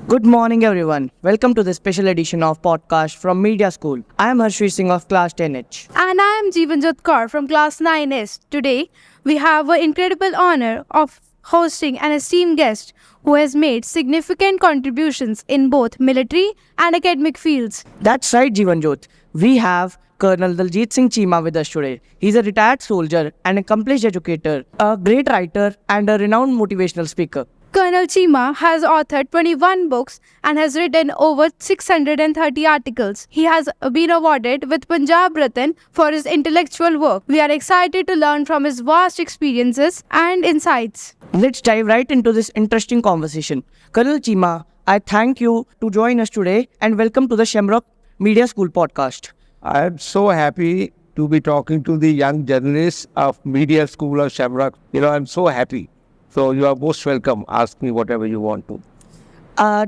Good morning, everyone. Welcome to this special edition of podcast from Media School. I am Harshveer Singh of Class 10H. And I am Jivanjot Kaur from Class 9S. Today, we have an incredible honor of hosting an esteemed guest who has made significant contributions in both military and academic fields. That's right, Jivanjot. We have Col Daljeet Singh Cheema with us today. He's a retired soldier, an accomplished educator, a great writer, and a renowned motivational speaker. Colonel Cheema has authored 21 books and has written over 630 articles. He has been awarded with Punjab Ratan for his intellectual work. We are excited to learn from his vast experiences and insights. Let's dive right into this interesting conversation. Colonel Cheema, I thank you to join us today and welcome to the Shemrock Media School podcast. I am so happy to be talking to the young journalists of Media School of Shemrock. I'm so happy. So you are most welcome. Ask me whatever you want to.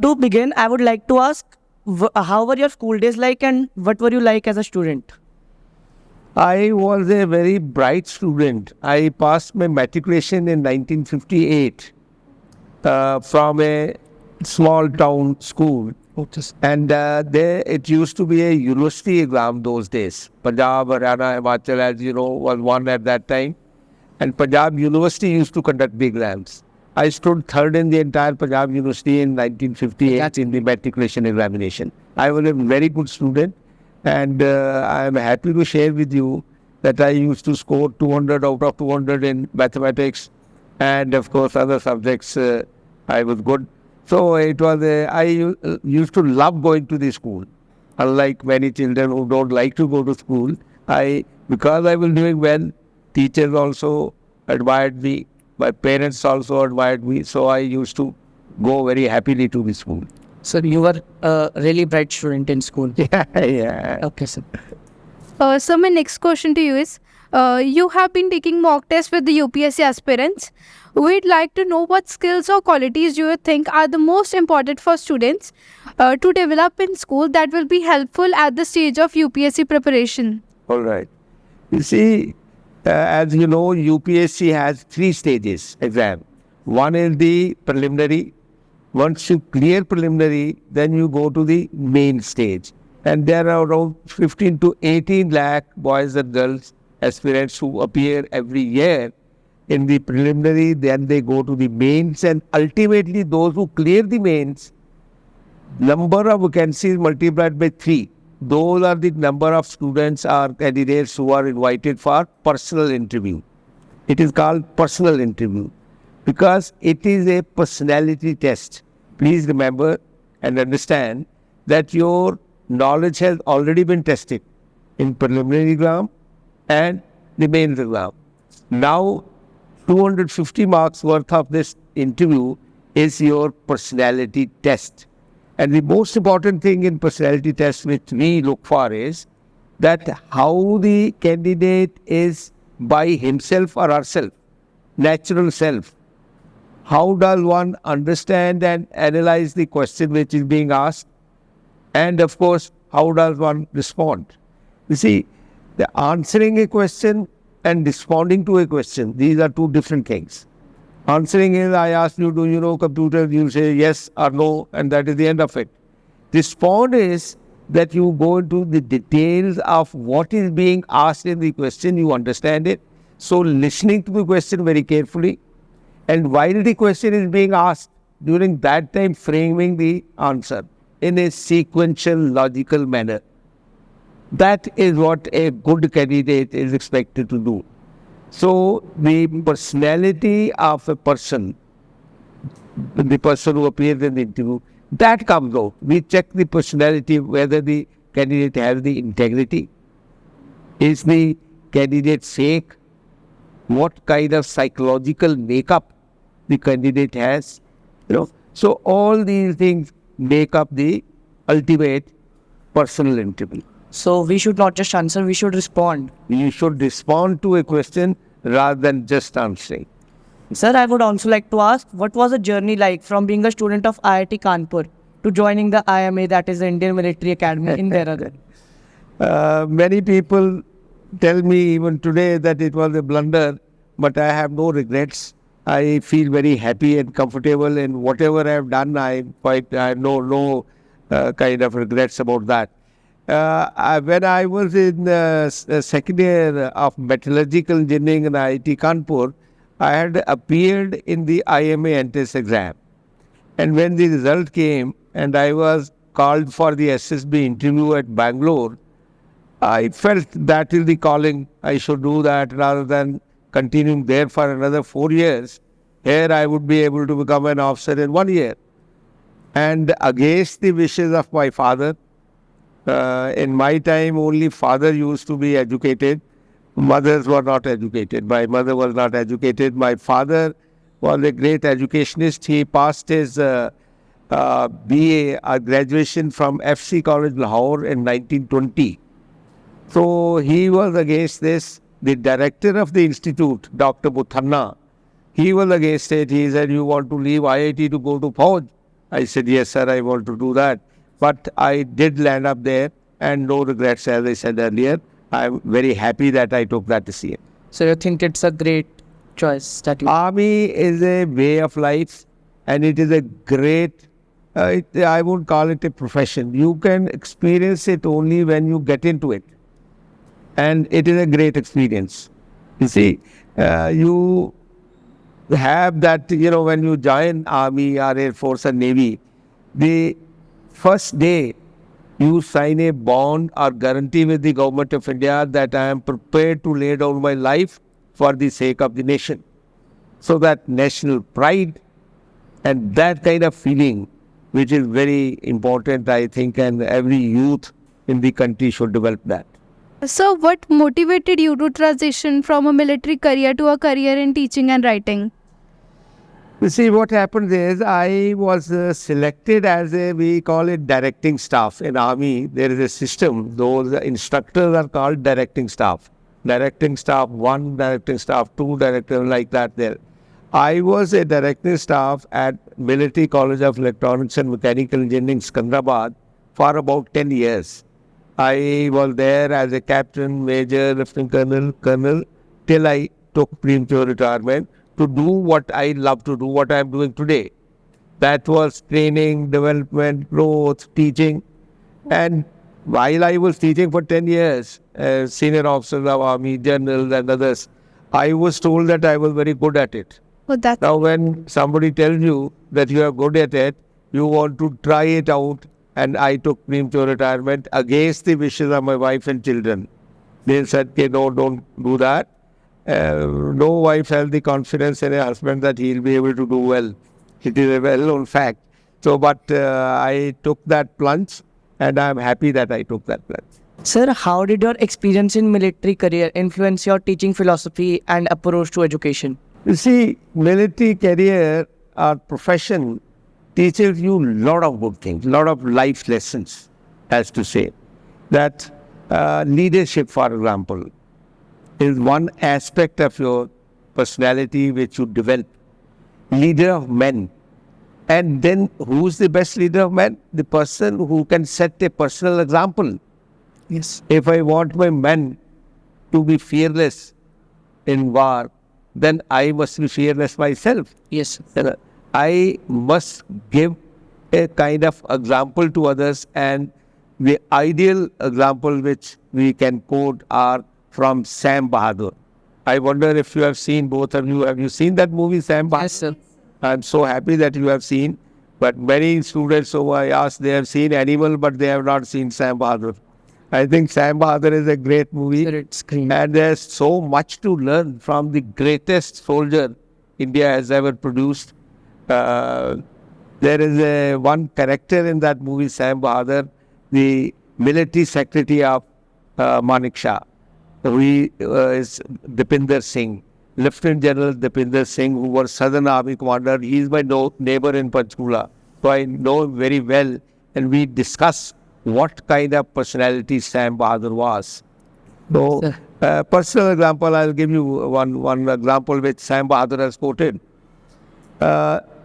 To begin, I would like to ask, how were your school days like and what were you like as a student? I was a very bright student. I passed my matriculation in 1958 from a small town school. And there it used to be a university exam those days. Punjab, Haryana, Himachal, as you know, was one at that time. And Punjab University used to conduct the exams. I stood third in the entire Punjab University in 1958 in the matriculation examination. I was a very good student, and I am happy to share with you that I used to score 200 out of 200 in mathematics, and of course other subjects I was good. So I used to love going to the school. Unlike many children who don't like to go to school, because I was doing well, teachers also admired me. My parents also admired me. So I used to go very happily to the school. So you were a really bright student in school. Yeah. Okay, sir. So my next question to you is, you have been taking mock tests with the UPSC aspirants. We'd like to know what skills or qualities you think are the most important for students to develop in school that will be helpful at the stage of UPSC preparation. All right. You see, as you know, UPSC has 3 stages exam. One is the preliminary. Once you clear preliminary, then you go to the main stage. And there are around 15 to 18 lakh boys and girls aspirants who appear every year in the preliminary. Then they go to the mains, and ultimately those who clear the mains, number of vacancies multiplied by 3. Those are the number of students or candidates who are invited for personal interview. It is called personal interview because it is a personality test. Please remember and understand that your knowledge has already been tested in preliminary exam and the mains exam. Now, 250 marks worth of this interview is your personality test. And the most important thing in personality test which we look for is that how the candidate is by himself or herself, natural self. How does one understand and analyze the question which is being asked? And of course, how does one respond? You see, the answering a question and responding to a question, these are 2 different things. Answering is, I ask you, do you know computer? You say yes or no, and that is the end of it. Respond is that you go into the details of what is being asked in the question, you understand it. So listening to the question very carefully, and while the question is being asked, during that time framing the answer in a sequential, logical manner. That is what a good candidate is expected to do. So the personality of a person, the person who appears in the interview, that comes out. We check the personality, whether the candidate has the integrity. Is the candidate fake? What kind of psychological makeup the candidate has? So all these things make up the ultimate personal interview. So we should not just answer, we should respond. You should respond to a question rather than just answering. Sir, I would also like to ask, what was the journey like from being a student of IIT Kanpur to joining the IMA, that is the Indian Military Academy in Dehradun? Many people tell me even today that it was a blunder, but I have no regrets. I feel very happy and comfortable in whatever I have done. I have no kind of regrets about that. When I was in second year of metallurgical engineering in IIT Kanpur, I had appeared in the IMA entrance exam. And when the result came and I was called for the SSB interview at Bangalore, I felt that is the calling. I should do that rather than continuing there for another 4 years. Here I would be able to become an officer in 1 year. And against the wishes of my father, in my time only father used to be educated. Mothers were not educated. My mother was not educated. My father was a great educationist. He passed his BA, graduation from FC College Lahore in 1920. So he was against this. The director of the institute, Dr. Buthanna, he was against it. He said, "You want to leave IIT to go to Fauj?" I said, "Yes, sir, I want to do that." But I did land up there and no regrets, as I said earlier. I'm very happy that I took that decision. So you think it's a great choice that you... Army is a way of life and it is a great, I won't call it a profession. You can experience it only when you get into it. And it is a great experience. You see, you have that, when you join Army or Air Force or Navy, the first day you sign a bond or guarantee with the government of India that I am prepared to lay down my life for the sake of the nation. So that national pride and that kind of feeling, which is very important, I think, and every youth in the country should develop that. So, what motivated you to transition from a military career to a career in teaching and writing? You see, what happened is I was selected as we call it directing staff. In Army, there is a system. Those instructors are called directing staff. Directing staff 1, directing staff 2, director like that there. I was a directing staff at Military College of Electronics and Mechanical Engineering, Secunderabad, for about 10 years. I was there as a captain, major, lieutenant colonel, till I took premature retirement to do what I love to do, what I am doing today. That was training, development, growth, teaching. And while I was teaching for 10 years, senior officers of Army, generals and others, I was told that I was very good at it. Oh, that's Now when somebody tells you that you are good at it, you want to try it out, and I took premature retirement against the wishes of my wife and children. They said, "Okay, no, don't do that." No wife has the confidence in a husband that he'll be able to do well. It is a well-known fact. So, but I took that plunge, and I'm happy that I took that plunge. Sir, how did your experience in military career influence your teaching philosophy and approach to education? You see, military career or profession teaches you a lot of good things, a lot of life lessons, as to say. That leadership, for example, is one aspect of your personality which you develop. Leader of men. And then who's the best leader of men? The person who can set a personal example. Yes. If I want my men to be fearless in war, then I must be fearless myself. Yes. I must give a kind of example to others, and the ideal example which we can quote are from Sam Bahadur. I wonder if you have seen, both of you, have you seen that movie, Sam Bahadur? Yes, sir. I'm so happy that you have seen, but many students who I asked, they have seen Animal, but they have not seen Sam Bahadur. I think Sam Bahadur is a great movie, Sir, it's great. and there's so much to learn from the greatest soldier India has ever produced. There is one character in that movie, Sam Bahadur, the military secretary of Manik Shah, who is Dipinder Singh, Lieutenant General Dipinder Singh, who was Southern Army Commander. He is my neighbor in Panchkula, so I know him very well, and we discuss what kind of personality Sam Bahadur was. So, personal example, I'll give you one example which Sam Bahadur has quoted.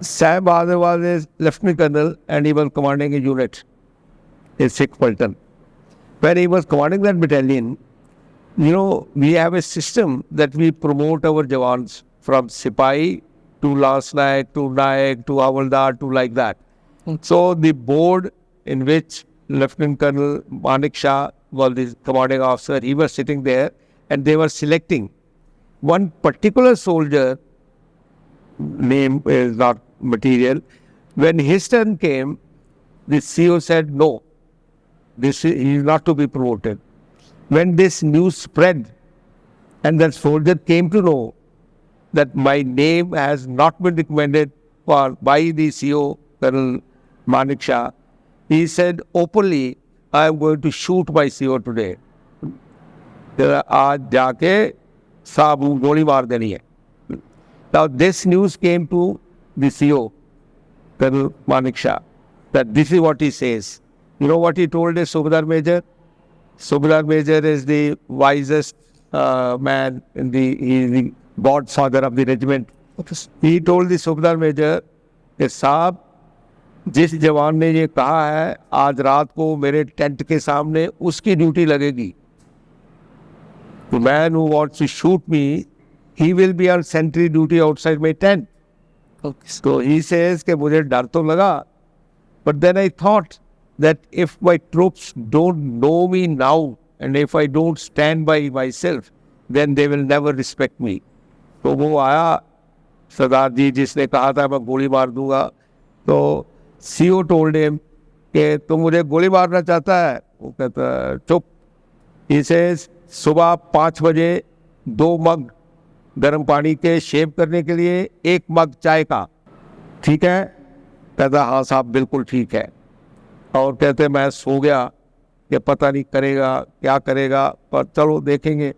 Sam Bahadur was a lieutenant colonel and he was commanding a unit, a 6th Platoon. When he was commanding that battalion, we have a system that we promote our Jawans from Sipahi to Lance Naik, to Naik, to Havaldar, to like that. So the board in which Lieutenant Colonel Manik Shah was the commanding officer, he was sitting there and they were selecting one particular soldier, name is not material. When his turn came, the CO said, no, he is not to be promoted. When this news spread and that soldier came to know that my name has not been recommended by the CO, Colonel Manik Shah, he said openly, I am going to shoot my CO today. आज जाके साहब गोली मार देनी है. Now this news came to the CO, Colonel Manik Shah, that this is what he says. You know what he told his Subedar Major? Subedar Major is the wisest man in he is the godfather of the regiment. He told the Subedar Major कि साहब जिस जवान ने ये कहा है आज रात को मेरे टेंट के सामने उसकी ड्यूटी लगेगी. The man who wants to shoot me, he will be on sentry duty outside my tent. So he says कि मुझे डर तो लगा, but then I thought that if my troops don't know me now and if I don't stand by myself, then they will never respect me. तो वो आया सरदार जी जिसने कहा था मैं गोली मार दूंगा, तो CO told him कि तुम मुझे गोली मारना चाहता है. वो कहता चुप. He says सुबह 5 बजे 2 मग गर्म पानी के शेव करने के लिए 1 मग चाय का, ठीक है? कहता हाँ साहब बिल्कुल ठीक है. और कहते मैं सो गया कि पता नहीं करेगा क्या करेगा, पर चलो देखेंगे.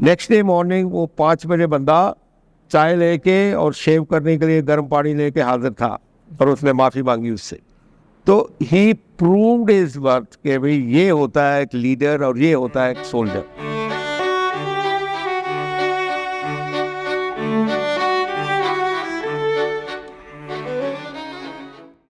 नेक्स्ट डे मॉर्निंग वो 5 बजे बंदा चाय लेके और शेव करने के लिए गर्म पानी लेके हाजिर था और उसने माफ़ी मांगी उससे. तो ही प्रूव्ड हिज वर्थ कि भाई ये होता है एक लीडर और ये होता है एक सोल्जर.